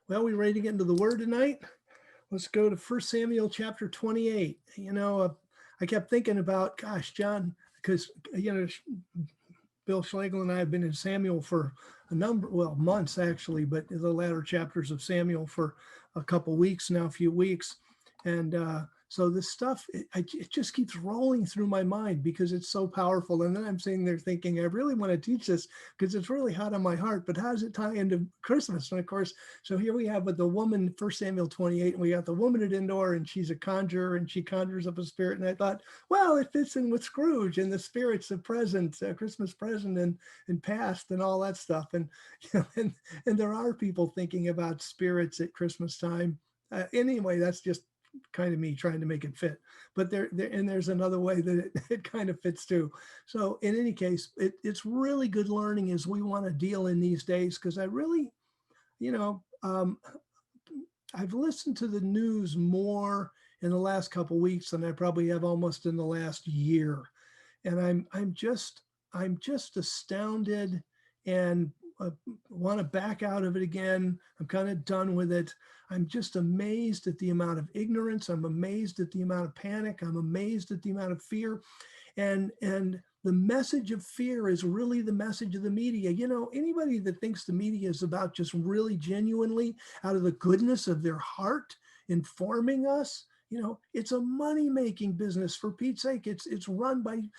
Well, we ready to get into the word tonight? Let's go to 1 Samuel chapter 28. I kept thinking about, gosh, John, because, Bill Schlegel and I have been in Samuel for months actually, but the latter chapters of Samuel for a couple weeks now, a few weeks. And so this stuff, it just keeps rolling through my mind because it's so powerful. And then I'm sitting there thinking, I really want to teach this because it's really hot on my heart, but how does it tie into Christmas? And of course, so here we have with the woman, 1 Samuel 28, and we got the woman at En-dor, and she's a conjurer, and she conjures up a spirit. And I thought, well, it fits in with Scrooge and the spirits of present, Christmas present and past and all that stuff. And, and there are people thinking about spirits at Christmas time. Anyway, that's just kind of me trying to make it fit, but there's another way that it kind of fits too. So in any case, it's really good learning as we want to deal in these days, because I really, you know, I've listened to the news more in the last couple of weeks than I probably have almost in the last year, and I'm just astounded and want to back out of it again. I'm kind of done with it. I'm just amazed at the amount of ignorance. I'm amazed at the amount of panic. I'm amazed at the amount of fear. And the message of fear is really the message of the media. Anybody that thinks the media is about just really genuinely out of the goodness of their heart informing us, it's a money-making business, for Pete's sake. It's run by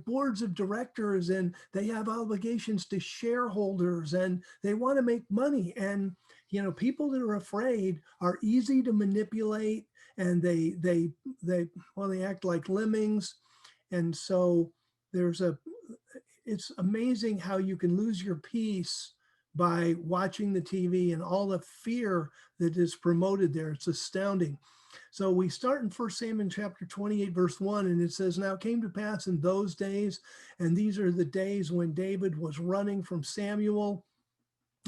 boards of directors, and they have obligations to shareholders, and they want to make money. And people that are afraid are easy to manipulate, and they act like lemmings. And so it's amazing how you can lose your peace by watching the TV and all the fear that is promoted there. It's astounding. So we start in 1 Samuel chapter 28, verse 1, and it says, "Now it came to pass in those days," and these are the days when David was running from Samuel.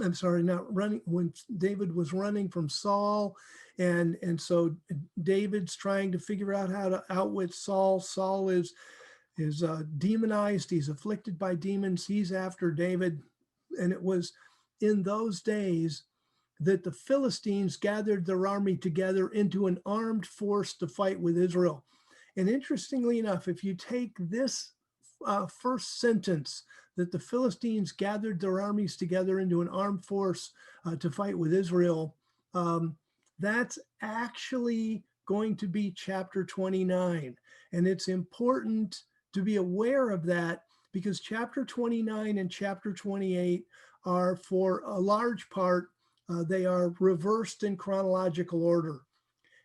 I'm sorry, not running, when David was running from Saul. And so David's trying to figure out how to outwit Saul. Saul is demonized. He's afflicted by demons. He's after David. And it was in those days that the Philistines gathered their army together into an armed force to fight with Israel. And interestingly enough, if you take this first sentence, that the Philistines gathered their armies together into an armed force to fight with Israel, that's actually going to be chapter 29. And it's important to be aware of that, because chapter 29 and chapter 28 are, for a large part, they are reversed in chronological order.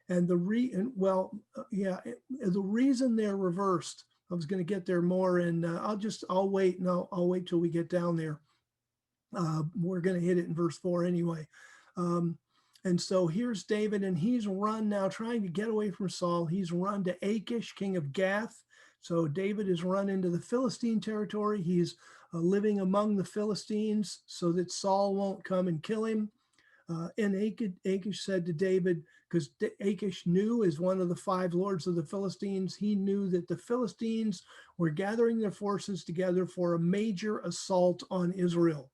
And the reason they're reversed, I was going to get there more, and I'll wait till we get down there. We're going to hit it in verse 4 anyway. And so here's David, and he's run now, trying to get away from Saul. He's run to Achish, king of Gath. So David is run into the Philistine territory. He's living among the Philistines so that Saul won't come and kill him. And Achish said to David, because Achish knew, as one of the 5 lords of the Philistines, he knew that the Philistines were gathering their forces together for a major assault on Israel.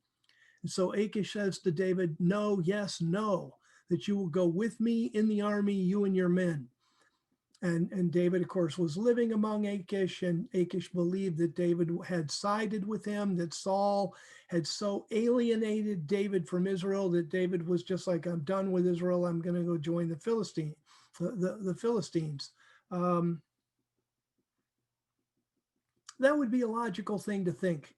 And so Achish says to David, "No, yes, no, that you will go with me in the army, you and your men." And David, of course, was living among Achish, and Achish believed that David had sided with him, that Saul had so alienated David from Israel that David was just like, "I'm done with Israel. I'm going to go join the Philistines." That would be a logical thing to think.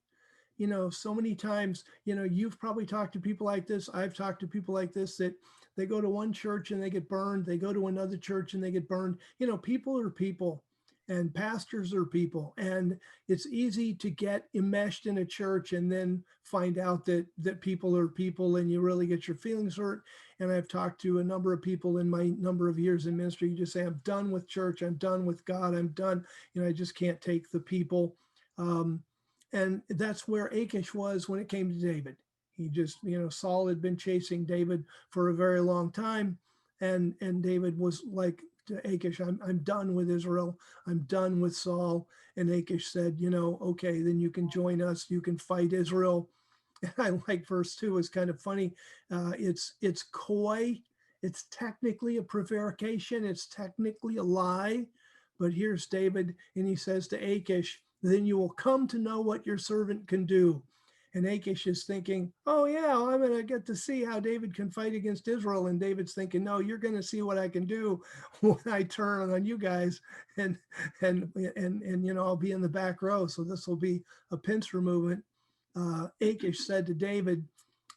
So many times, you've probably talked to people like this. I've talked to people like this, that they go to one church and they get burned. They go to another church and they get burned. People are people, and pastors are people. And it's easy to get enmeshed in a church and then find out that people are people, and you really get your feelings hurt. And I've talked to a number of people in my number of years in ministry who just say, "I'm done with church. I'm done with God. I'm done. I just can't take the people." And that's where Achish was when it came to David. He just, Saul had been chasing David for a very long time. And David was like to Achish, I'm done with Israel. I'm done with Saul. And Achish said, "Okay, then you can join us. You can fight Israel." And I like verse 2 is kind of funny. It's coy. It's technically a prevarication. It's technically a lie. But here's David, and he says to Achish, "Then you will come to know what your servant can do." And Achish is thinking, "Oh yeah, I'm going to get to see how David can fight against Israel." And David's thinking, "No, you're going to see what I can do when I turn on you guys, and I'll be in the back row. So this will be a pincer movement." Achish said to David,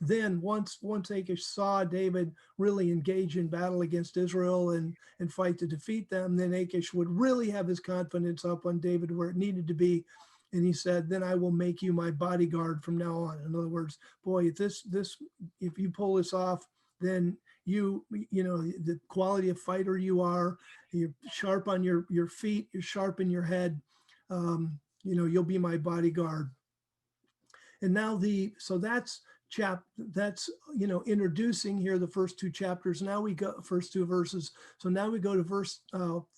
then once Achish saw David really engage in battle against Israel and fight to defeat them, then Achish would really have his confidence up on David where it needed to be. And he said, "Then I will make you my bodyguard from now on." In other words, boy, if you pull this off, then the quality of fighter you are, you're sharp on your feet, you're sharp in your head. You'll be my bodyguard. And now that's introducing here the first two chapters. Now we go first two verses. So now we go to verse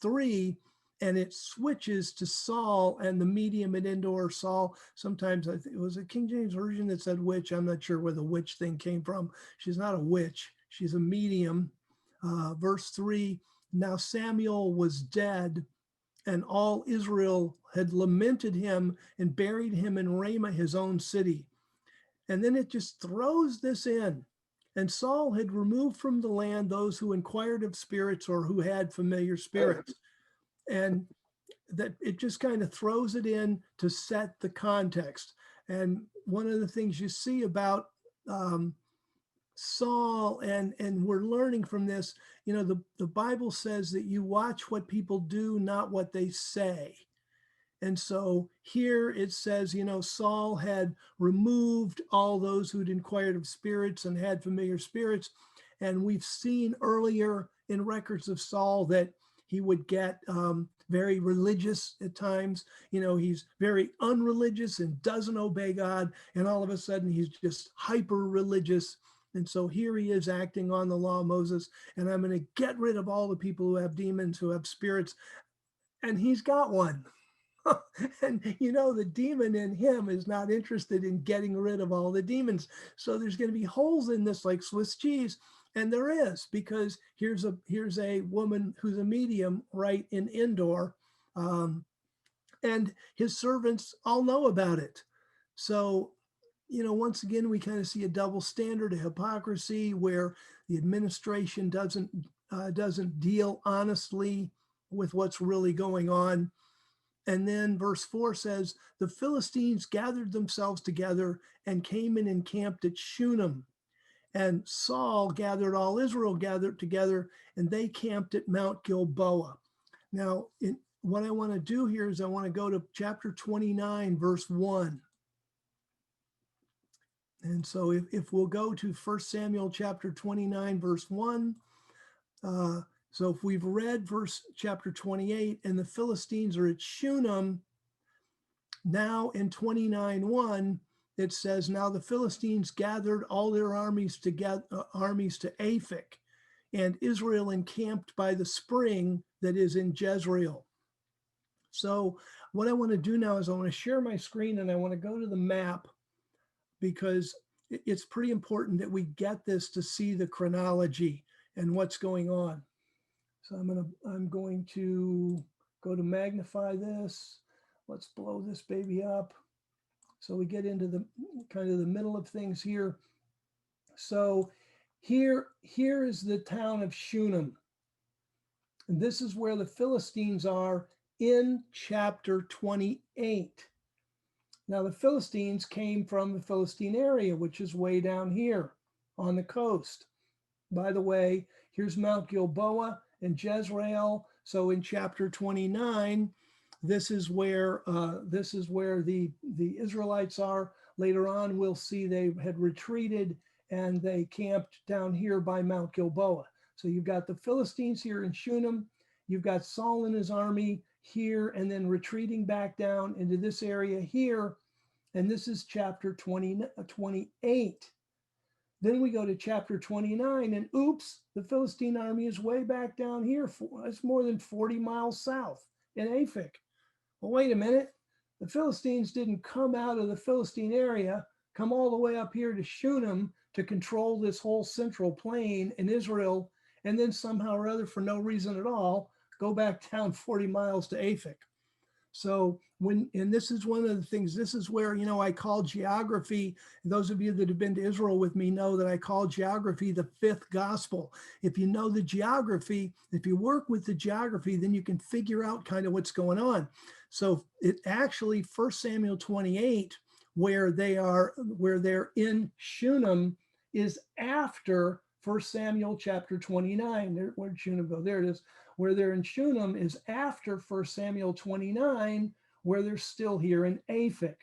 3, and it switches to Saul and the medium at En-dor. Saul, sometimes it was a King James version that said witch. I'm not sure where the witch thing came from. She's not a witch. She's a medium. Verse 3, now Samuel was dead, and all Israel had lamented him and buried him in Ramah, his own city. And then it just throws this in. And Saul had removed from the land those who inquired of spirits or who had familiar spirits. And that it just kind of throws it in to set the context. And one of the things you see about Saul, and we're learning from this, the Bible says that you watch what people do, not what they say. And so here it says, Saul had removed all those who'd inquired of spirits and had familiar spirits. And we've seen earlier in records of Saul that he would get very religious at times. He's very unreligious and doesn't obey God. And all of a sudden he's just hyper religious. And so here he is acting on the law of Moses. And I'm going to get rid of all the people who have demons, who have spirits. And he's got one. And the demon in him is not interested in getting rid of all the demons. So there's going to be holes in this like Swiss cheese. And there is, because here's a woman who's a medium right in En-dor, and his servants all know about it. So, once again, we kind of see a double standard, a hypocrisy, where the administration doesn't deal honestly with what's really going on. And then verse 4 says, the Philistines gathered themselves together and came and encamped at Shunem. And Saul gathered all Israel gathered together, and they camped at Mount Gilboa. Now, what I want to do here is I want to go to chapter 29, verse 1. And so if we'll go to 1 Samuel chapter 29, verse 1, so if we've read chapter 28, and the Philistines are at Shunem, now in 29:1, it says, now the Philistines gathered all their armies to Aphek, and Israel encamped by the spring that is in Jezreel. So what I want to do now is I want to share my screen, and I want to go to the map, because it's pretty important that we get this to see the chronology and what's going on. So I'm going to go to magnify this. Let's blow this baby up. So we get into the kind of the middle of things here. So here is the town of Shunem. And this is where the Philistines are in chapter 28. Now the Philistines came from the Philistine area, which is way down here on the coast. By the way, here's Mount Gilboa and Jezreel. So in chapter 29, this is where the Israelites are. Later on, we'll see they had retreated and they camped down here by Mount Gilboa. So you've got the Philistines here in Shunem. You've got Saul and his army here, and then retreating back down into this area here. And this is chapter 28. Then we go to chapter 29, and oops, the Philistine army is way back down here. It's more than 40 miles south in Aphek. Well, wait a minute. The Philistines didn't come out of the Philistine area come all the way up here to Shunem to control this whole central plain in Israel, and then somehow or other, for no reason at all, go back down 40 miles to Aphek. So and this is one of the things, this is where, I call geography, those of you that have been to Israel with me know that I call geography the fifth gospel. If you know the geography, if you work with the geography, then you can figure out kind of what's going on. So it actually, 1 Samuel 28, where they're in Shunem, is after 1 Samuel chapter 29. Where'd Shunem go? There it is. Where they're in Shunem is after 1 Samuel 29, where they're still here in Aphek.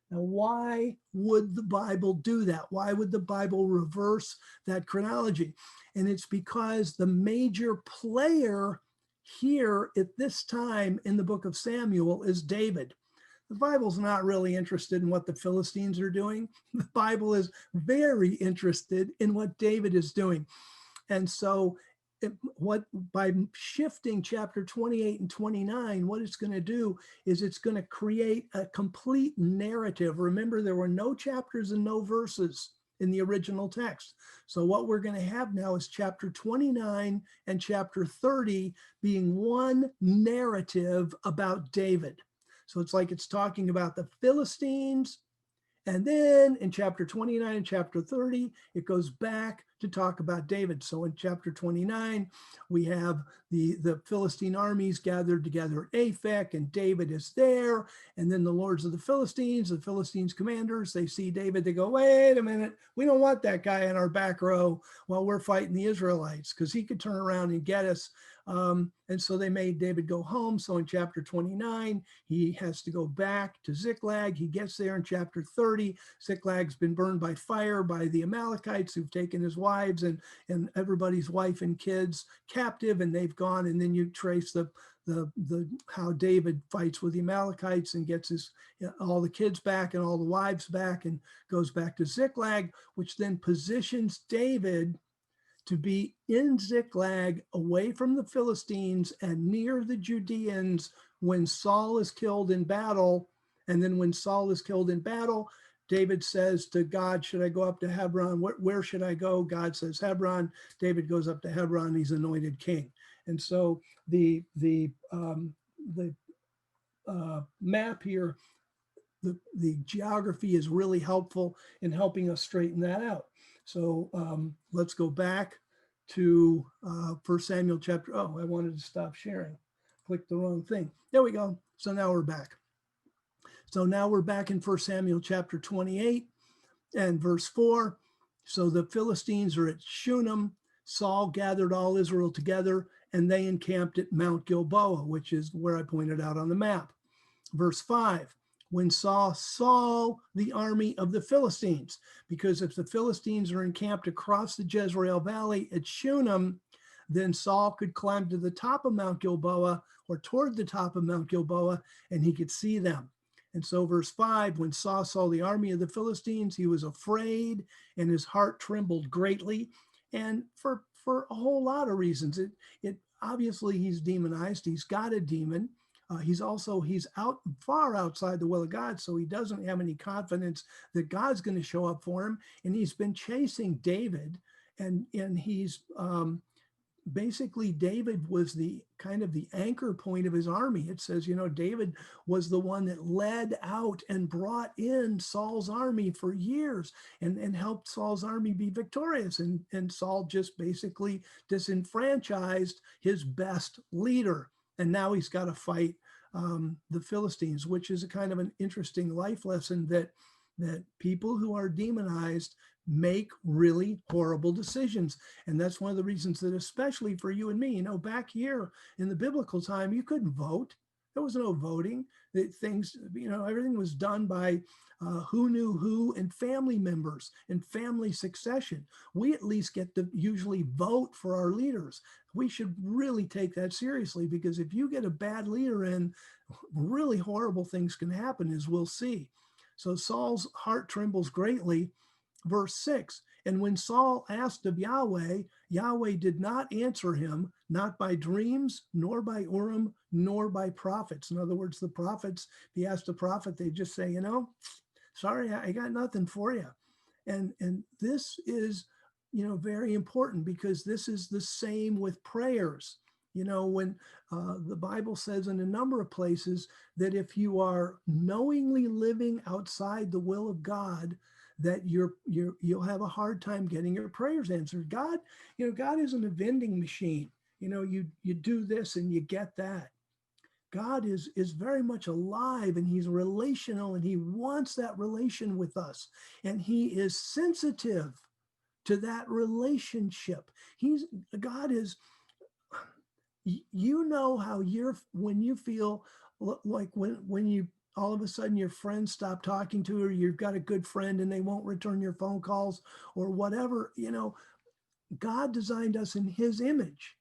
Now, why would the Bible do that? Why would the Bible reverse that chronology? And it's because the major player here at this time in the book of Samuel is David. The Bible's not really interested in what the Philistines are doing. The Bible is very interested in what David is doing. And so by shifting chapter 28 and 29, what it's going to do is it's going to create a complete narrative. Remember, there were no chapters and no verses in the original text. So what we're going to have now is chapter 29 and chapter 30 being one narrative about David. So it's like it's talking about the Philistines. And then in chapter 29 and chapter 30, it goes back to talk about David. So in chapter 29, we have the Philistine armies gathered together at Aphek, and David is there. And then the lords of the Philistines commanders, they see David, they go, wait a minute, we don't want that guy in our back row while we're fighting the Israelites, because he could turn around and get us. And so they made David go home. So in chapter 29, he has to go back to Ziklag. He gets there in chapter 30. Ziklag's been burned by fire by the Amalekites, who've taken his wives and everybody's wife and kids captive, and they've gone. And then you trace the how David fights with the Amalekites and gets all the kids back and all the wives back, and goes back to Ziklag, which then positions David to be in Ziklag, away from the Philistines and near the Judeans, when Saul is killed in battle. And then when Saul is killed in battle, David says to God, should I go up to Hebron? Where should I go? God says Hebron. David goes up to Hebron. He's anointed king. And so the map here, the geography is really helpful in helping us straighten that out. So let's go back to 1 Samuel chapter. Oh, I wanted to stop sharing. Clicked the wrong thing. There we go. So now we're back. So now we're back in 1 Samuel chapter 28 and verse 4. So the Philistines are at Shunem. Saul gathered all Israel together, and they encamped at Mount Gilboa, which is where I pointed out on the map. Verse 5. When Saul saw the army of the Philistines, because if the Philistines are encamped across the Jezreel Valley at Shunem, then Saul could climb to the top of Mount Gilboa, or toward the top of Mount Gilboa, and he could see them. And so verse 5, when Saul saw the army of the Philistines, he was afraid, and his heart trembled greatly, and for a whole lot of reasons. It obviously, he's demonized. He's got a demon. He's out far outside the will of God, so he doesn't have any confidence that God's going to show up for him. And he's been chasing David, and he's basically, David was the kind of the anchor point of his army. It says, David was the one that led out and brought in Saul's army for years and helped Saul's army be victorious. And Saul just basically disenfranchised his best leader. And now he's got to fight the Philistines, which is a kind of an interesting life lesson that people who are demonized make really horrible decisions. And that's one of the reasons that, especially for you and me, back here in the biblical time, you couldn't vote. There was no voting. Everything was done by who knew who and family members and family succession. We at least get to usually vote for our leaders. We should really take that seriously, because if you get a bad leader in, really horrible things can happen, as we'll see. So Saul's heart trembles greatly. Verse 6, and when Saul asked of Yahweh, Yahweh did not answer him, not by dreams, nor by Auram, nor by prophets. In other words, the prophets, if he asked a prophet, they just say, Sorry, I got nothing for you. And this is, very important, because this is the same with prayers. When the Bible says in a number of places that if you are knowingly living outside the will of God, that you'll have a hard time getting your prayers answered. God isn't a vending machine. You do this and you get that. God is very much alive, and he's relational, and he wants that relation with us. And he is sensitive to that relationship. God is, how when you feel like when you all of a sudden your friends stop talking to you, or you've got a good friend and they won't return your phone calls or whatever. God designed us in his image,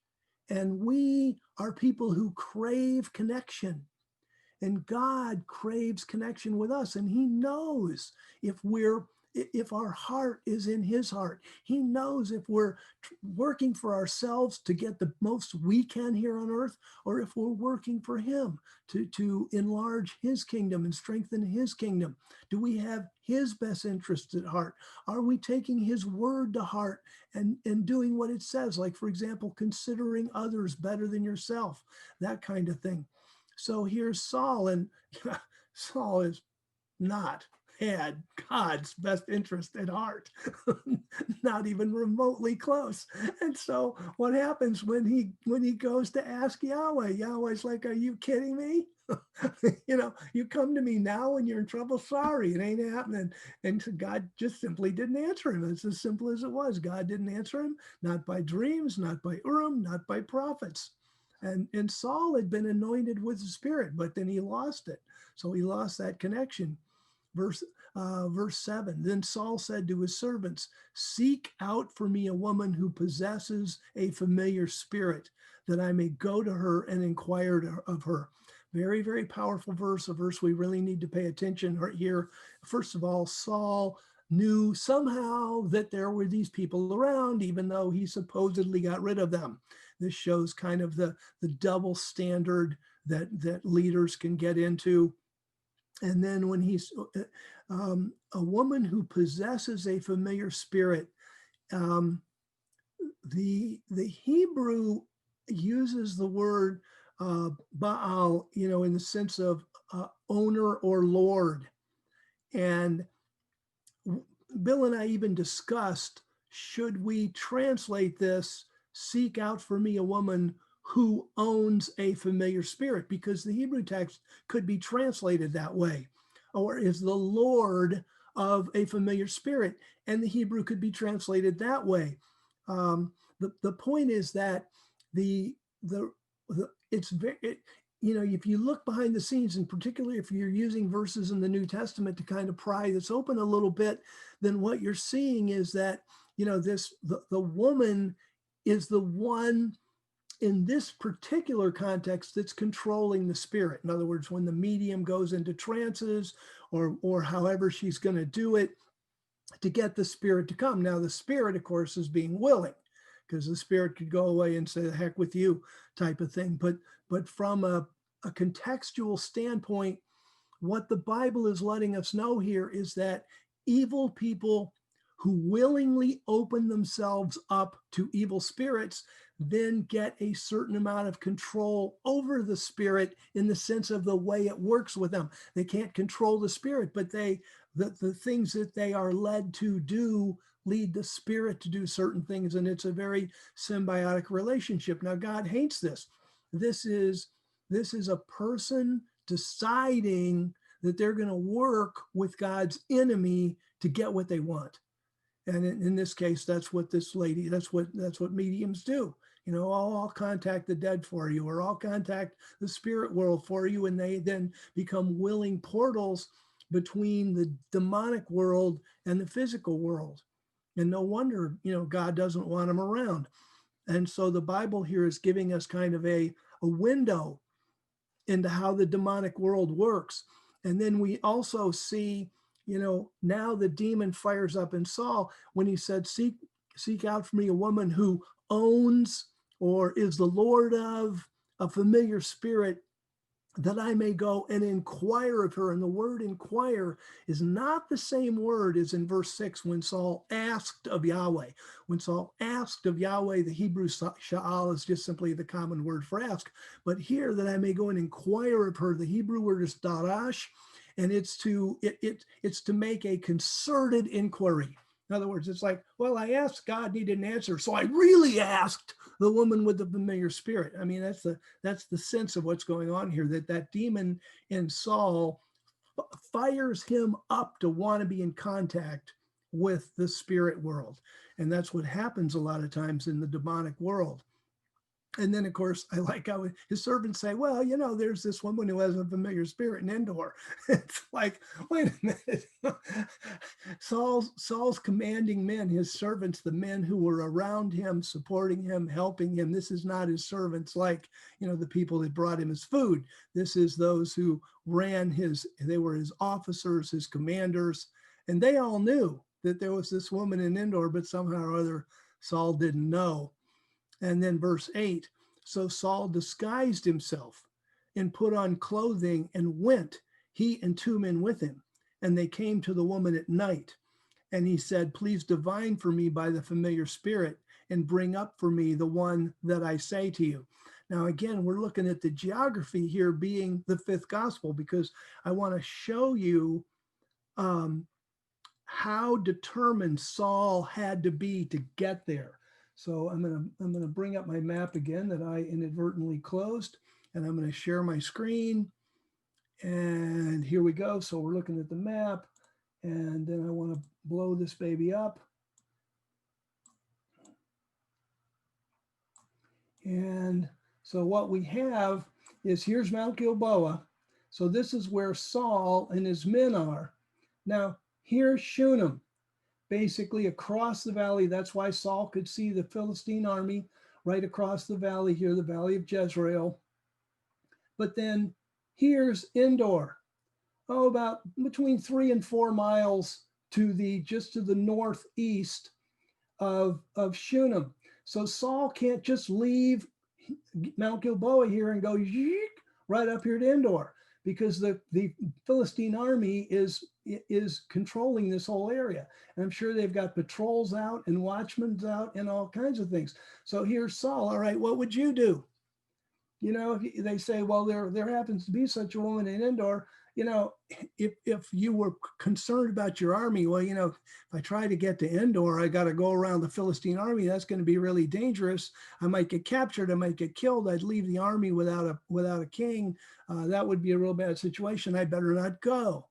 and we are people who crave connection. And God craves connection with us, and he knows if our heart is in his heart. He knows if we're working for ourselves to get the most we can here on earth, or if we're working for him to enlarge his kingdom and strengthen his kingdom. Do we have his best interests at heart? Are we taking his word to heart and doing what it says? Like, for example, considering others better than yourself, that kind of thing. So here's Saul, and Saul is not had God's best interest at heart, not even remotely close. And so what happens when he goes to ask Yahweh? Yahweh's like, "Are you kidding me? You come to me now when you're in trouble. Sorry, it ain't happening." And so God just simply didn't answer him. It's as simple as it was. God didn't answer him, not by dreams, not by Auram, not by prophets. And Saul had been anointed with the Spirit, but then he lost it. So he lost that connection. Verse 7, then Saul said to his servants, "Seek out for me a woman who possesses a familiar spirit, that I may go to her and inquire of her." Very, very powerful verse, a verse we really need to pay attention here. First of all, Saul knew somehow that there were these people around, even though he supposedly got rid of them. This shows kind of the double standard that leaders can get into. And then when he's a woman who possesses a familiar spirit, the Hebrew uses the word Baal, in the sense of owner or lord. And Bill and I even discussed, should we translate this, "Seek out for me a woman who owns a familiar spirit," because the Hebrew text could be translated that way, or is the Lord of a familiar spirit, and the Hebrew could be translated that way. The point is that it's very, if you look behind the scenes, and particularly if you're using verses in the New Testament to kind of pry this open a little bit, then what you're seeing is that the woman is the one in this particular context that's controlling the spirit. In other words, when the medium goes into trances, or however she's going to do it to get the spirit to come. Now, the spirit, of course, is being willing, because the spirit could go away and say, "The heck with you," type of thing. But from a contextual standpoint, what the Bible is letting us know here is that evil people who willingly open themselves up to evil spirits then get a certain amount of control over the spirit, in the sense of the way it works with them. They can't control the spirit, but the things that they are led to do lead the spirit to do certain things, and it's a very symbiotic relationship. Now, God hates this. This is a person deciding that they're going to work with God's enemy to get what they want. And in this case, that's what mediums do. I'll contact the dead for you, or I'll contact the spirit world for you. And they then become willing portals between the demonic world and the physical world. And no wonder, God doesn't want them around. And so the Bible here is giving us kind of a window into how the demonic world works. And then we also see, now the demon fires up in Saul when he said, seek out for me a woman who owns or is the Lord of a familiar spirit, that I may go and inquire of her. And the word inquire is not the same word as in verse 6 when Saul asked of Yahweh. When Saul asked of Yahweh, the Hebrew sha'al is just simply the common word for ask. But here, that I may go and inquire of her, the Hebrew word is darash, and it's to make a concerted inquiry. In other words, it's like, well, I asked God and he didn't answer, so I really asked the woman with the familiar spirit. I mean, that's the sense of what's going on here, that demon in Saul fires him up to want to be in contact with the spirit world. And that's what happens a lot of times in the demonic world. And then, of course, I like how his servants say, well, there's this woman who has a familiar spirit in En-dor. It's like, wait a minute. Saul's commanding men, his servants, the men who were around him, supporting him, helping him. This is not his servants like, the people that brought him his food. This is those who they were his officers, his commanders. And they all knew that there was this woman in En-dor, but somehow or other, Saul didn't know. And then verse 8, so Saul disguised himself and put on clothing and went, he and 2 men with him. And they came to the woman at night. And he said, please divine for me by the familiar spirit and bring up for me the one that I say to you. Now, again, we're looking at the geography here being the 5th gospel, because I want to show you how determined Saul had to be to get there. So I'm gonna bring up my map again that I inadvertently closed, and I'm gonna share my screen. And here we go. So we're looking at the map, and then I want to blow this baby up. And so what we have is, here's Mount Gilboa. So this is where Saul and his men are. Now here's Shunem. Basically across the valley. That's why Saul could see the Philistine army right across the valley here, the valley of Jezreel. But then here's En-dor, about between 3 and 4 miles just to the northeast of Shunem. So Saul can't just leave Mount Gilboa here and go right up here to En-dor, because the Philistine army is controlling this whole area. And I'm sure they've got patrols out and watchmen out and all kinds of things. So here's Saul. All right, what would you do? If they say, well, there happens to be such a woman in En-dor, if you were concerned about your army, well, if I try to get to En-dor, I got to go around the Philistine army. That's going to be really dangerous. I might get captured. I might get killed. I'd leave the army without a king. That would be a real bad situation. I better not go.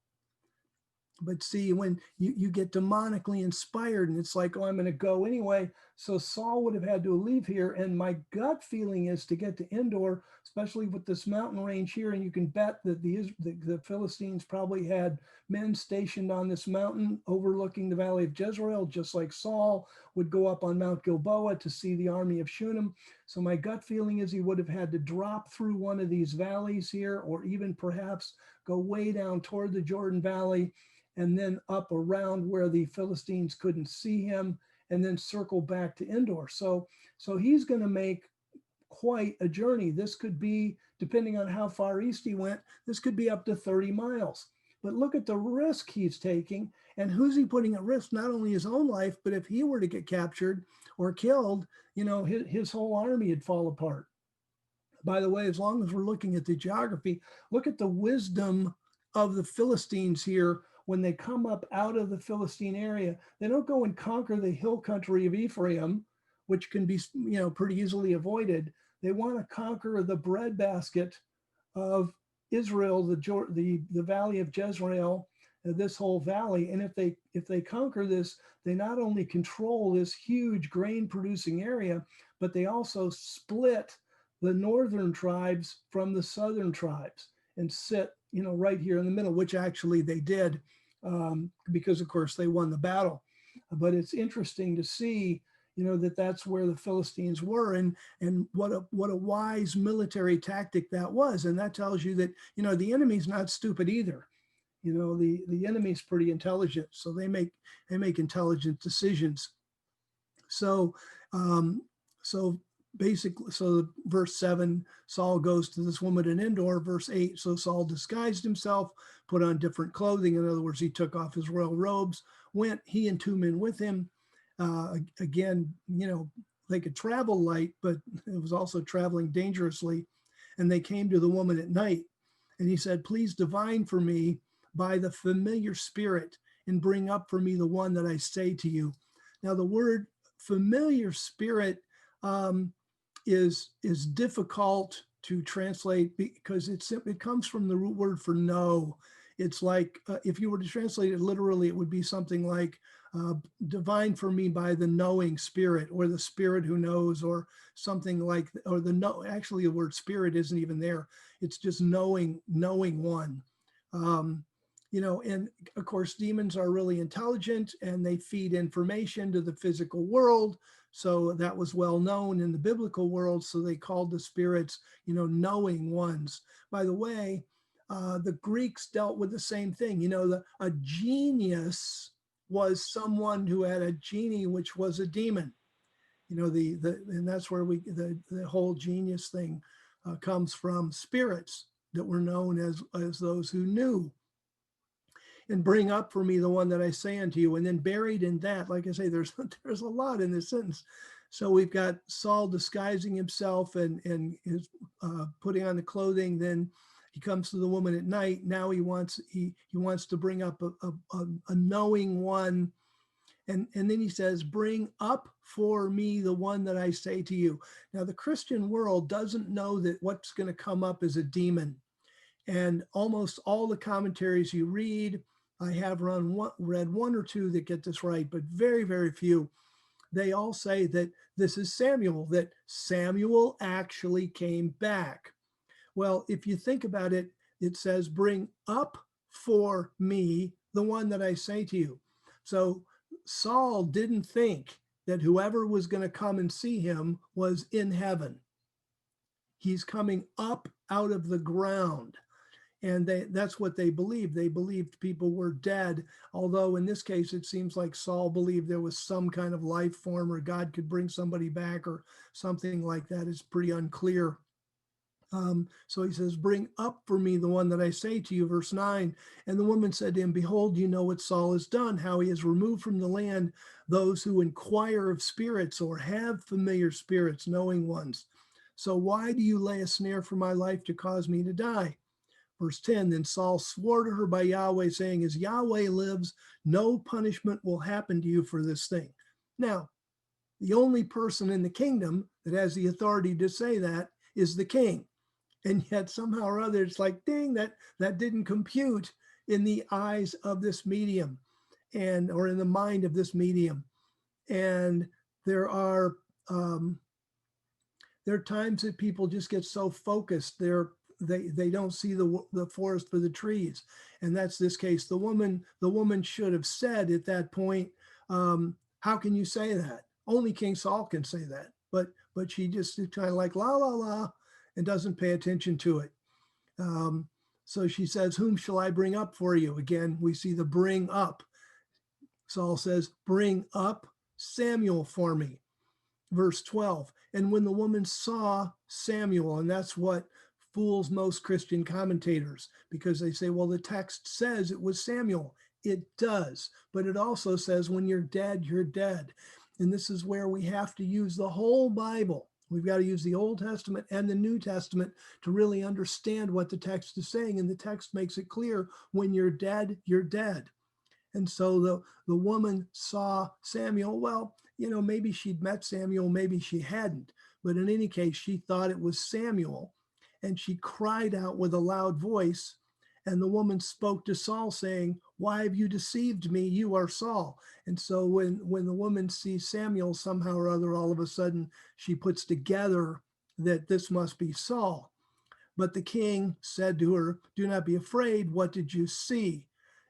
But see, when you get demonically inspired and it's like, oh, I'm going to go anyway. So Saul would have had to leave here. And my gut feeling is to get to En-dor, especially with this mountain range here. And you can bet that the Philistines probably had men stationed on this mountain overlooking the valley of Jezreel, just like Saul would go up on Mount Gilboa to see the army of Shunem. So my gut feeling is he would have had to drop through one of these valleys here, or even perhaps go way down toward the Jordan Valley, and then up around where the Philistines couldn't see him, and then circle back to En-dor. So he's going to make quite a journey. This could be, depending on how far east he went, this could be up to 30 miles. But look at the risk he's taking, and who's he putting at risk? Not only his own life, but if he were to get captured or killed, his whole army would fall apart. By the way, as long as we're looking at the geography, look at the wisdom of the Philistines here. When they come up out of the Philistine area, they don't go and conquer the hill country of Ephraim, which can be, pretty easily avoided. They want to conquer the breadbasket of Israel, the valley of Jezreel, this whole valley. And if they conquer this, they not only control this huge grain producing area, but they also split the northern tribes from the southern tribes and sit, right here in the middle, which actually they did, because of course they won the battle. But it's interesting to see, that's where the Philistines were, and what a wise military tactic that was. And that tells you that, the enemy's not stupid either. The enemy's pretty intelligent, so they make intelligent decisions. So basically, so verse 7, Saul goes to this woman in En-dor. Verse 8, so Saul disguised himself, put on different clothing. In other words, he took off his royal robes, went, he and 2 men with him. Again, they could travel light, but it was also traveling dangerously. And they came to the woman at night. And he said, please divine for me by the familiar spirit and bring up for me the one that I say to you. Now, the word familiar spirit is difficult to translate because it comes from the root word for know. It's like if you were to translate it literally, it would be something like divine for me by the knowing spirit, or the spirit who knows, or something like, or the know. Actually, the word spirit isn't even there. It's just knowing one. And of course, demons are really intelligent and they feed information to the physical world. So that was well known in the biblical world. So they called the spirits, knowing ones. By the way, the Greeks dealt with the same thing. A genius was someone who had a genie, which was a demon. And that's where the whole genius thing comes from, spirits that were known as those who knew. And bring up for me the one that I say unto you. And then buried in that, like I say, there's a lot in this sentence. So we've got Saul disguising himself and his putting on the clothing. Then he comes to the woman at night. Now he wants to bring up a knowing one. And then he says, bring up for me the one that I say to you. Now, the Christian world doesn't know that what's going to come up is a demon. And almost all the commentaries you read, I have read one or two that get this right, but very, very few. They all say that this is Samuel, that Samuel actually came back. Well, if you think about it, it says, bring up for me the one that I say to you. So Saul didn't think that whoever was going to come and see him was in heaven. He's coming up out of the ground. And that's what they believed. They believed people were dead. Although in this case, it seems like Saul believed there was some kind of life form, or God could bring somebody back, or something like that. Is pretty unclear. So he says, bring up for me the one that I say to you, verse 9. And the woman said to him, behold, you know what Saul has done, how he has removed from the land those who inquire of spirits, or have familiar spirits, knowing ones. So why do you lay a snare for my life to cause me to die? Verse 10, then Saul swore to her by Yahweh, saying, as Yahweh lives, no punishment will happen to you for this thing. Now, the only person in the kingdom that has the authority to say that is the king. And yet somehow or other, it's like, dang, that didn't compute in the eyes of this medium, or in the mind of this medium. And there are times that people just get so focused, they don't see the forest for the trees. And that's this case. The woman should have said at that point, how can you say that? Only King Saul can say that. But she just kind of like la la la, and doesn't pay attention to it. So she says, whom shall I bring up for you? Again, we see the bring up. Saul says, bring up Samuel for me. Verse 12, and when the woman saw Samuel, and that's what fools most Christian commentators, because they say, well, the text says it was Samuel. It does, but it also says when you're dead, you're dead. And this is where we have to use the whole Bible. We've got to use the Old Testament and the New Testament to really understand what the text is saying. And the text makes it clear, when you're dead, you're dead. And so the woman saw Samuel. Well, maybe she'd met Samuel, maybe she hadn't. But in any case, she thought it was Samuel. And she cried out with a loud voice. And the woman spoke to Saul, saying, why have you deceived me? You are Saul. And so when the woman sees Samuel, somehow or other, all of a sudden, she puts together that this must be Saul. But the king said to her, do not be afraid. What did you see?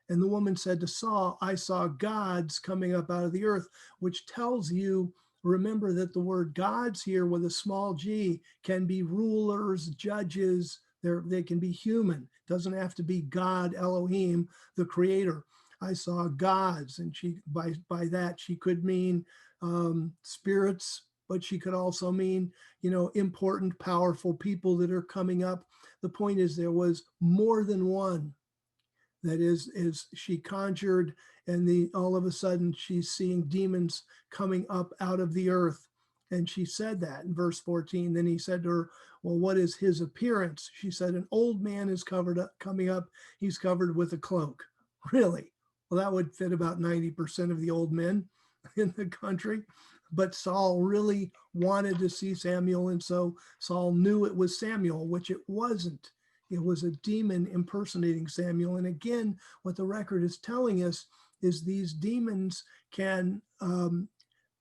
And the woman said to Saul, I saw gods coming up out of the earth, which tells you, remember that the word gods here with a small g can be rulers, judges. They can be human. Doesn't have to be God, Elohim, the creator. I saw gods, and she by that she could mean spirits, but she could also mean, important, powerful people that are coming up. The point is there was more than one. That is she conjured, and all of a sudden she's seeing demons coming up out of the earth. And she said that in verse 14. Then he said to her, well, what is his appearance? She said, an old man is coming up. He's covered with a cloak. Really? Well, that would fit about 90% of the old men in the country. But Saul really wanted to see Samuel. And so Saul knew it was Samuel, which it wasn't. It was a demon impersonating Samuel. And again, what the record is telling us is these demons can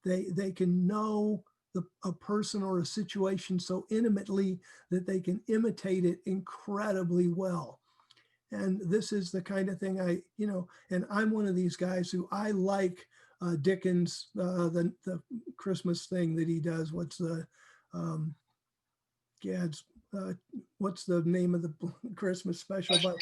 they can know a person or a situation so intimately that they can imitate it incredibly well. And this is the kind of thing and I'm one of these guys who I like Dickens, the Christmas thing that he does. What's the Gad's what's the name of the Christmas special? But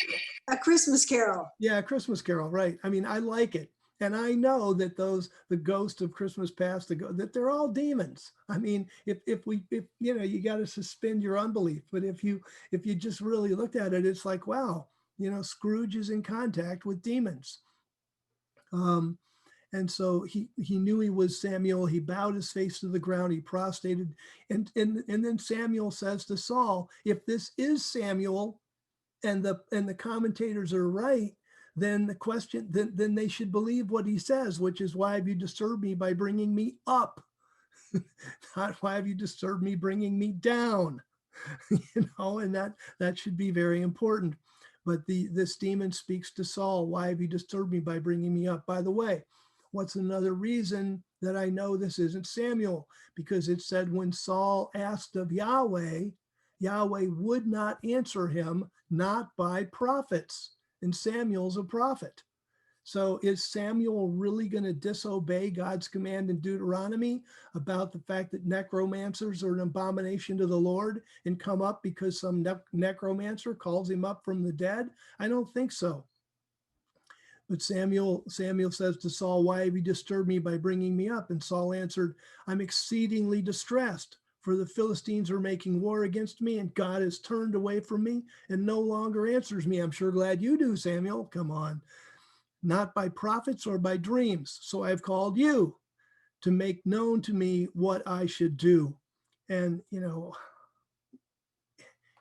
A Christmas Carol. Yeah, Christmas Carol, right. I mean, I like it. And I know that the ghost of Christmas past, that they're all demons. I mean, if you got to suspend your unbelief. But if you just really looked at it, it's like, wow, Scrooge is in contact with demons. And so he knew he was Samuel. He bowed his face to the ground. He prostrated. And then Samuel says to Saul, if this is Samuel and the commentators are right, then the question, then they should believe what he says, which is, why have you disturbed me by bringing me up? Not why have you disturbed me bringing me down? And that should be very important. But this demon speaks to Saul, why have you disturbed me by bringing me up? By the way, what's another reason that I know this isn't Samuel? Because it said when Saul asked of Yahweh, Yahweh would not answer him, not by prophets. And Samuel's a prophet. So is Samuel really going to disobey God's command in Deuteronomy about the fact that necromancers are an abomination to the Lord and come up because some necromancer calls him up from the dead? I don't think so. But Samuel says to Saul, why have you disturbed me by bringing me up? And Saul answered, I'm exceedingly distressed, for the Philistines are making war against me, and God has turned away from me and no longer answers me. I'm sure glad you do, Samuel. Come on. Not by prophets or by dreams. So I've called you to make known to me what I should do. And,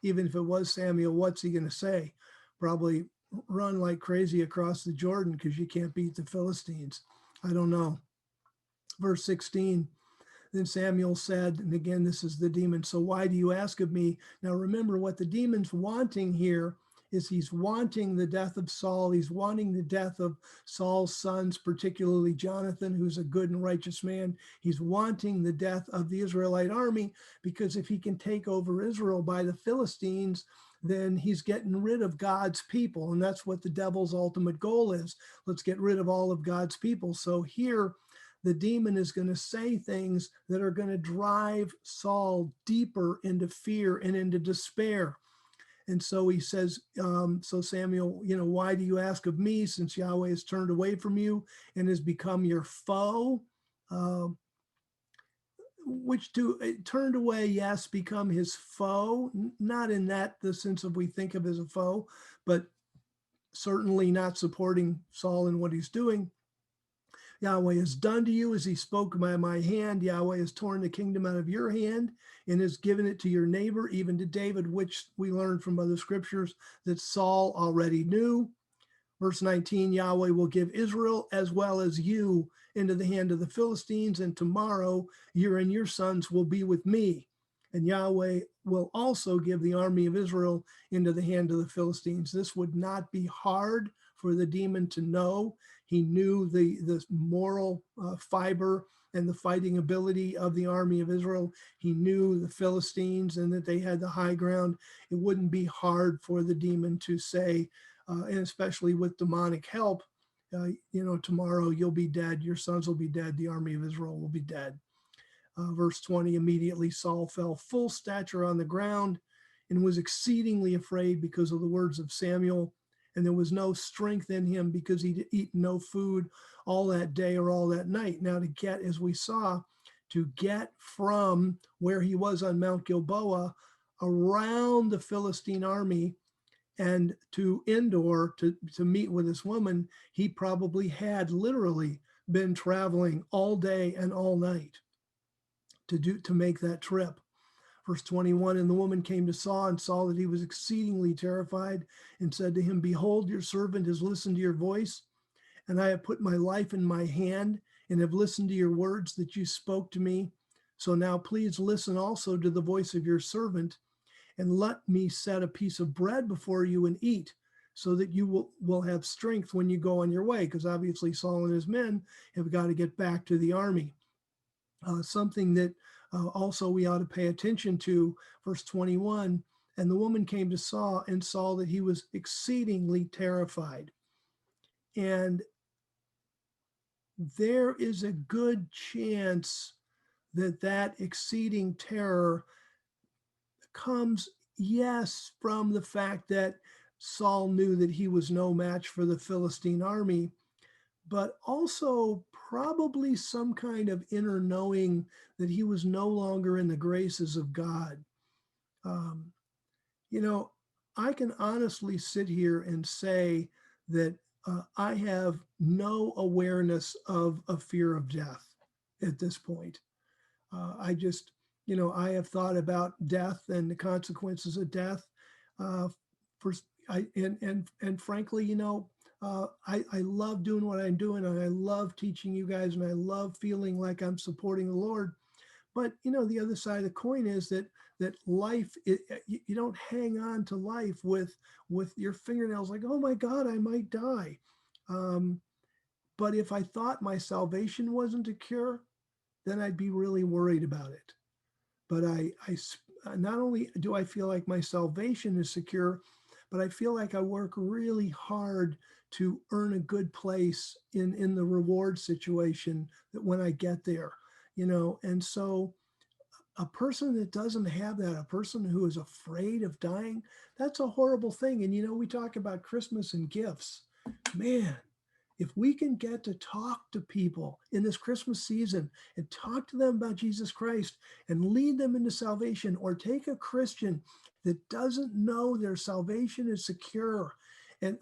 even if it was Samuel, what's he going to say? Probably run like crazy across the Jordan because you can't beat the Philistines. I don't know. Verse 16. Then Samuel said, and again, this is the demon, so why do you ask of me? Now remember, what the demon's wanting here is he's wanting the death of Saul. He's wanting the death of Saul's sons, particularly Jonathan, who's a good and righteous man. He's wanting the death of the Israelite army, because if he can take over Israel by the Philistines, then he's getting rid of God's people. And that's what the devil's ultimate goal is. Let's get rid of all of God's people. So here, the demon is going to say things that are going to drive Saul deeper into fear and into despair. And so he says, so Samuel, why do you ask of me, since Yahweh has turned away from you and has become your foe? Turned away, yes, become his foe, not in the sense of we think of as a foe, but certainly not supporting Saul in what he's doing. Yahweh has done to you as he spoke by my hand. Yahweh has torn the kingdom out of your hand and has given it to your neighbor, even to David, which we learned from other scriptures that Saul already knew. Verse 19, Yahweh will give Israel as well as you into the hand of the Philistines, and tomorrow you and your sons will be with me. And Yahweh will also give the army of Israel into the hand of the Philistines. This would not be hard for the demon to know. He knew the moral fiber and the fighting ability of the army of Israel. He knew the Philistines and that they had the high ground. It wouldn't be hard for the demon to say, and especially with demonic help, tomorrow you'll be dead, your sons will be dead, the army of Israel will be dead. Verse 20, immediately Saul fell full stature on the ground and was exceedingly afraid because of the words of Samuel. And there was no strength in him because he'd eaten no food all that day or all that night. Now to get, as we saw, to get from where he was on Mount Gilboa around the Philistine army and to En-dor to meet with this woman. He probably had literally been traveling all day and all night to make that trip. Verse 21, and the woman came to Saul and saw that he was exceedingly terrified and said to him, behold, your servant has listened to your voice, and I have put my life in my hand and have listened to your words that you spoke to me. So now please listen also to the voice of your servant, and let me set a piece of bread before you and eat, so that you will have strength when you go on your way. Because obviously Saul and his men have got to get back to the army. Something that also we ought to pay attention to, verse 21, and the woman came to Saul and saw that he was exceedingly terrified. And there is a good chance that that exceeding terror comes, yes, from the fact that Saul knew that he was no match for the Philistine army, but also probably some kind of inner knowing that he was no longer in the graces of God. Um, you know, I can honestly sit here and say that I have no awareness of a fear of death at this point. I just, I have thought about death and the consequences of death. Uh, for and frankly, I love doing what I'm doing, and I love teaching you guys, and I love feeling like I'm supporting the Lord. But the other side of the coin is that life, you don't hang on to life with your fingernails like, oh my God, I might die. Um, but if I thought my salvation wasn't secure, then I'd be really worried about it. But not only do I feel like my salvation is secure, but I feel like I work really hard to earn a good place in the reward situation that when I get there, and so a person that doesn't have that, a person who is afraid of dying, that's a horrible thing. And we talk about Christmas and gifts. Man, if we can get to talk to people in this Christmas season and talk to them about Jesus Christ and lead them into salvation, or take a Christian that doesn't know their salvation is secure,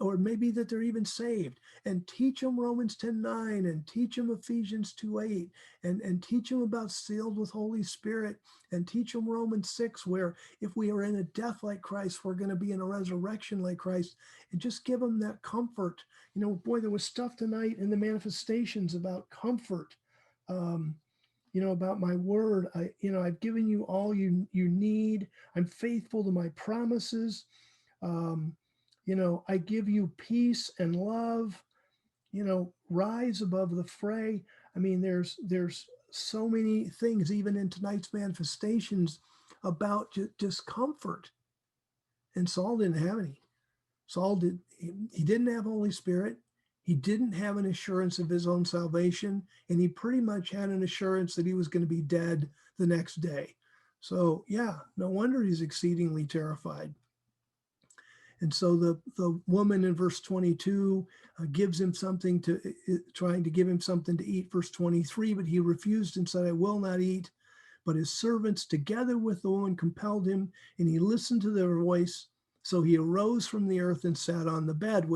or maybe that they're even saved, and teach them Romans 10:9 and teach them Ephesians 2:8 and teach them about sealed with Holy Spirit, and teach them Romans 6, where if we are in a death like Christ, we're going to be in a resurrection like Christ, and just give them that comfort. Boy, there was stuff tonight in the manifestations about comfort. About my word. I've given you all you need. I'm faithful to my promises. Um, I give you peace and love. Rise above the fray. I mean, there's so many things, even in tonight's manifestations, about just comfort. And Saul didn't have any. He didn't have Holy Spirit. He didn't have an assurance of his own salvation, and he pretty much had an assurance that he was going to be dead the next day. So yeah, no wonder he's exceedingly terrified. And so the woman in verse 22 gives him something trying to give him something to eat. Verse 23, but he refused and said, I will not eat. But his servants together with the woman compelled him, and he listened to their voice. So he arose from the earth and sat on the bed,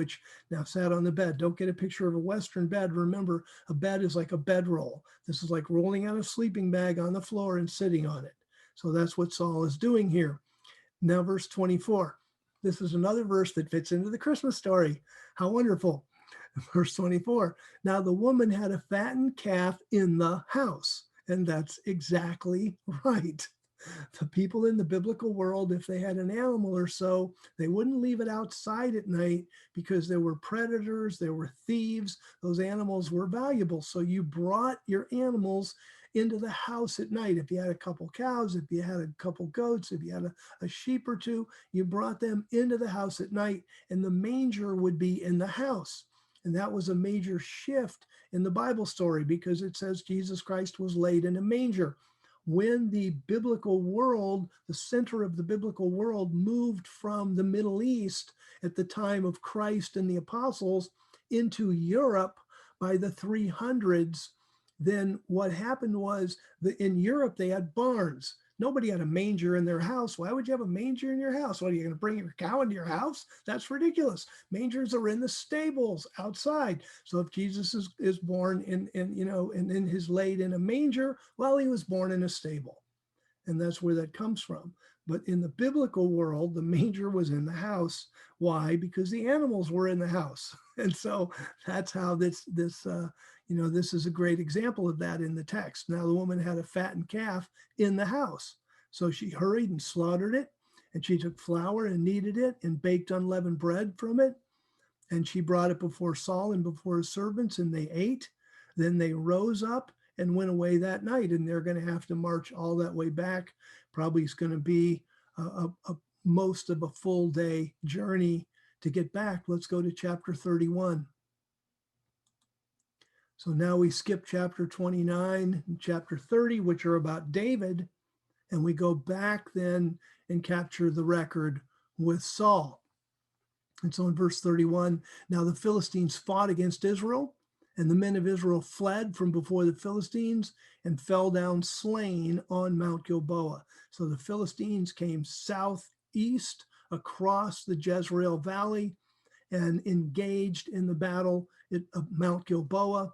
sat on the bed. Don't get a picture of a Western bed. Remember, a bed is like a bedroll. This is like rolling out a sleeping bag on the floor and sitting on it. So that's what Saul is doing here. Now, verse 24. This is another verse that fits into the Christmas story. How wonderful. Verse 24. Now the woman had a fattened calf in the house. And that's exactly right. The people in the biblical world, if they had an animal or so, they wouldn't leave it outside at night because there were predators, there were thieves. Those animals were valuable. So you brought your animals into the house at night. If you had a couple cows, if you had a couple goats, if you had a sheep or two, you brought them into the house at night, and the manger would be in the house. And that was a major shift in the Bible story, because it says Jesus Christ was laid in a manger. When the biblical world, the center of the biblical world, moved from the Middle East at the time of Christ and the apostles into Europe by the 300s, then what happened was that in Europe they had barns. Nobody had a manger in their house. Why would you have a manger in your house? What, are you going to bring your cow into your house? That's ridiculous. Mangers are in the stables outside. So if Jesus is born in his laid in a manger, well, he was born in a stable. And that's where that comes from. But in the biblical world, the manger was in the house. Why? Because the animals were in the house. And so that's how this is a great example of that in the text. Now the woman had a fattened calf in the house. So she hurried and slaughtered it, and she took flour and kneaded it and baked unleavened bread from it. And she brought it before Saul and before his servants, and they ate. Then they rose up and went away that night. And they're going to have to march all that way back. Probably it's going to be most of a full day journey to get back. Let's go to chapter 31. So now we skip chapter 29 and chapter 30, which are about David. And we go back then and capture the record with Saul. And so in verse 31, now the Philistines fought against Israel, and the men of Israel fled from before the Philistines and fell down slain on Mount Gilboa. So the Philistines came southeast across the Jezreel Valley and engaged in the battle at Mount Gilboa.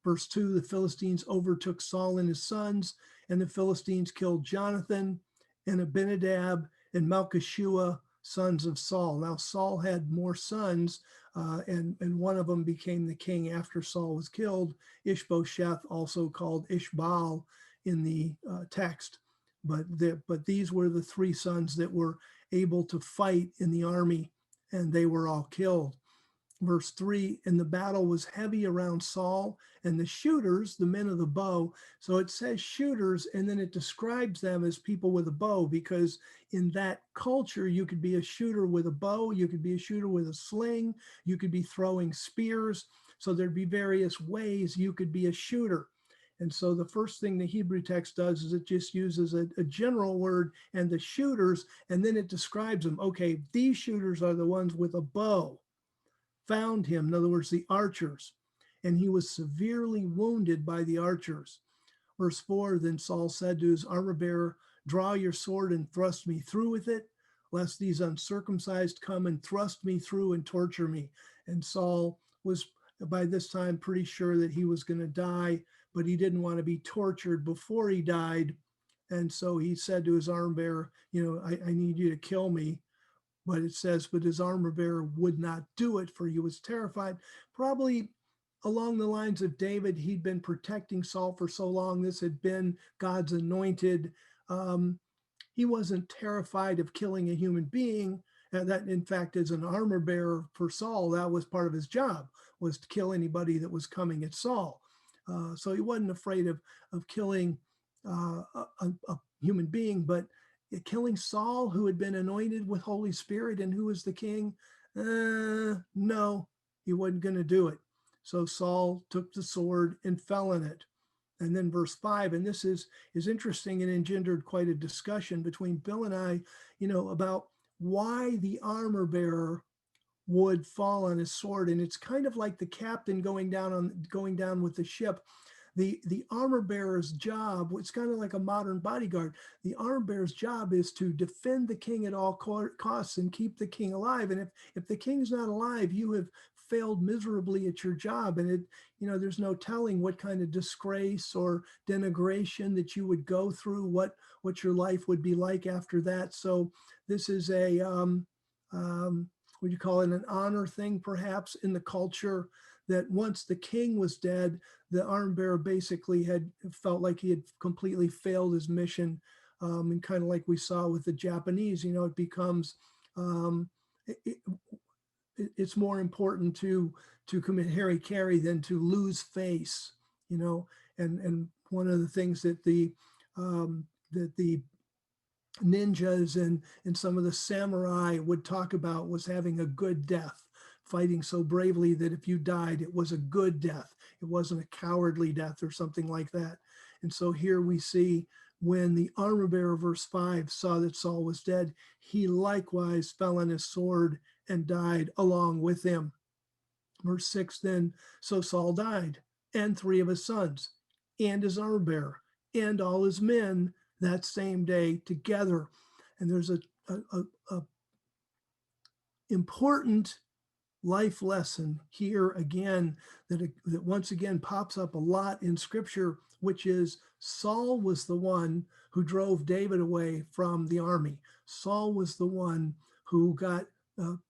Verse 2, the Philistines overtook Saul and his sons, and the Philistines killed Jonathan and Abinadab and Malchishua, sons of Saul. Now Saul had more sons, and one of them became the king after Saul was killed, Ishbosheth, also called Ishbaal in the text. But these were the three sons that were able to fight in the army, and they were all killed. Verse 3, and the battle was heavy around Saul and the shooters, the men of the bow. So it says shooters, and then it describes them as people with a bow, because in that culture, you could be a shooter with a bow, you could be a shooter with a sling, you could be throwing spears. So there'd be various ways you could be a shooter. And so the first thing the Hebrew text does is it just uses a general word and the shooters, and then it describes them. Okay, these shooters are the ones with a bow. Found him, in other words, the archers, and he was severely wounded by the archers. Verse 4, then Saul said to his armor bearer, draw your sword and thrust me through with it, lest these uncircumcised come and thrust me through and torture me. And Saul was by this time pretty sure that he was going to die, but he didn't want to be tortured before he died. And so he said to his armor bearer, I need you to kill me. But it says, but his armor bearer would not do it, for he was terrified. Probably along the lines of David, he'd been protecting Saul for so long. This had been God's anointed. He wasn't terrified of killing a human being. And that, in fact, as an armor bearer for Saul, that was part of his job, was to kill anybody that was coming at Saul. So he wasn't afraid of killing a human being, but killing Saul, who had been anointed with Holy Spirit and who was the king, no, he wasn't going to do it. So Saul took the sword and fell in it. And then verse 5, and this is interesting and engendered quite a discussion between Bill and I, about why the armor bearer would fall on his sword. And it's kind of like the captain going down with the ship. The armor bearer's job, it's kind of like a modern bodyguard. The armor bearer's job is to defend the king at all costs and keep the king alive. And if the king's not alive, you have failed miserably at your job. And there's no telling what kind of disgrace or denigration that you would go through, what your life would be like after that. So this is a would you call it an honor thing, perhaps, in the culture, that once the king was dead, the armor bearer basically had felt like he had completely failed his mission. And kind of like we saw with the Japanese, it becomes, it's more important to commit hara-kiri than to lose face, and one of the things that the ninjas and some of the samurai would talk about was having a good death, fighting so bravely that if you died, it was a good death. It wasn't a cowardly death or something like that. And so here we see when the armor bearer, verse 5, saw that Saul was dead, he likewise fell on his sword and died along with him. Verse 6, then, so Saul died, and 3 of his sons, and his armor bearer and all his men that same day together. And there's a important life lesson here again that once again pops up a lot in scripture, which is Saul was the one who drove David away from the army. Saul was the one who got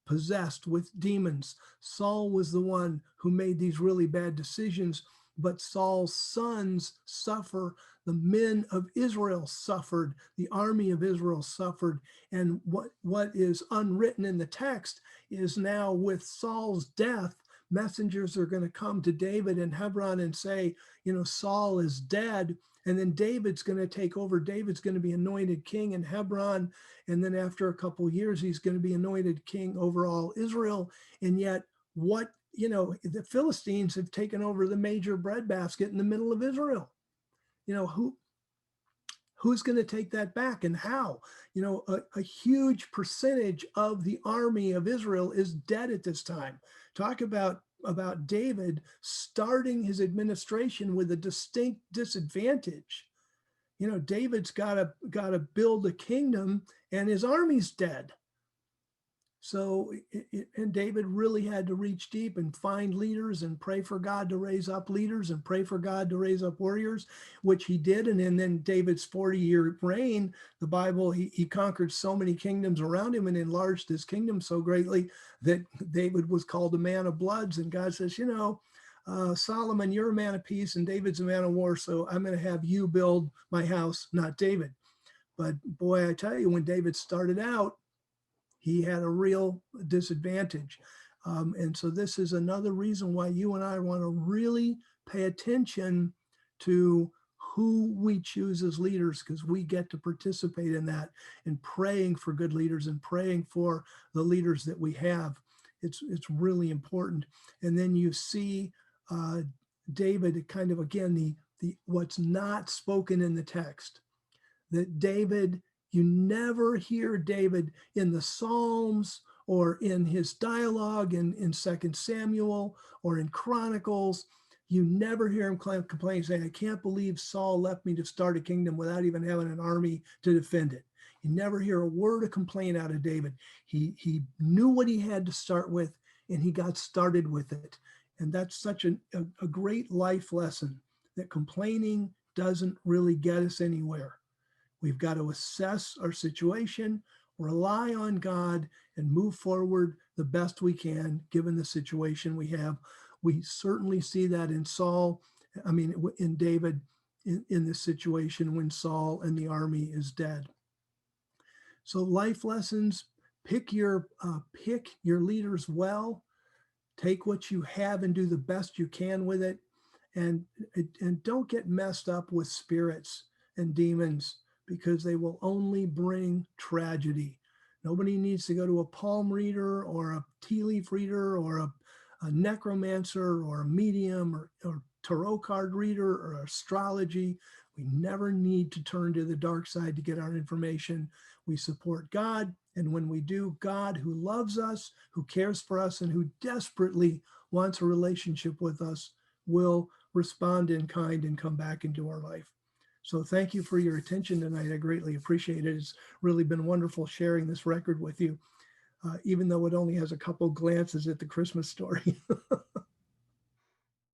possessed with demons. Saul was the one who made these really bad decisions, but Saul's sons suffer. The men of Israel suffered. The army of Israel suffered. And what is unwritten in the text is now with Saul's death, messengers are going to come to David in Hebron and say, Saul is dead. And then David's going to take over. David's going to be anointed king in Hebron. And then after a couple of years, he's going to be anointed king over all Israel. And yet the Philistines have taken over the major breadbasket in the middle of Israel. Who's going to take that back and how? A huge percentage of the army of Israel is dead at this time. Talk about David starting his administration with a distinct disadvantage. David's got to build a kingdom and his army's dead. So, and David really had to reach deep and find leaders and pray for God to raise up leaders and pray for God to raise up warriors, which he did. And then David's 40-year reign, the Bible, he conquered so many kingdoms around him and enlarged his kingdom so greatly that David was called a man of bloods. And God says, Solomon, you're a man of peace and David's a man of war. So I'm going to have you build my house, not David. But boy, I tell you, when David started out, he had a real disadvantage. And so this is another reason why you and I want to really pay attention to who we choose as leaders, because we get to participate in that and praying for good leaders and praying for the leaders that we have. It's really important. And then you see David kind of, again, the what's not spoken in the text, that David, you never hear David in the Psalms or in his dialogue in 2 Samuel or in Chronicles. You never hear him complain, saying, I can't believe Saul left me to start a kingdom without even having an army to defend it. You never hear a word of complaint out of David. He knew what he had to start with, and he got started with it. And that's such a great life lesson, that complaining doesn't really get us anywhere. We've got to assess our situation, rely on God, and move forward the best we can, given the situation we have. We certainly see that in in David, in this situation when Saul and the army is dead. So life lessons, pick your leaders well, take what you have and do the best you can with it. And don't get messed up with spirits and demons, because they will only bring tragedy. Nobody needs to go to a palm reader or a tea leaf reader or a necromancer or a medium or tarot card reader or astrology. We never need to turn to the dark side to get our information. We support God. And when we do, God, who loves us, who cares for us, and who desperately wants a relationship with us, will respond in kind and come back into our life. So thank you for your attention tonight. I greatly appreciate it. It's really been wonderful sharing this record with you, even though it only has a couple glances at the Christmas story.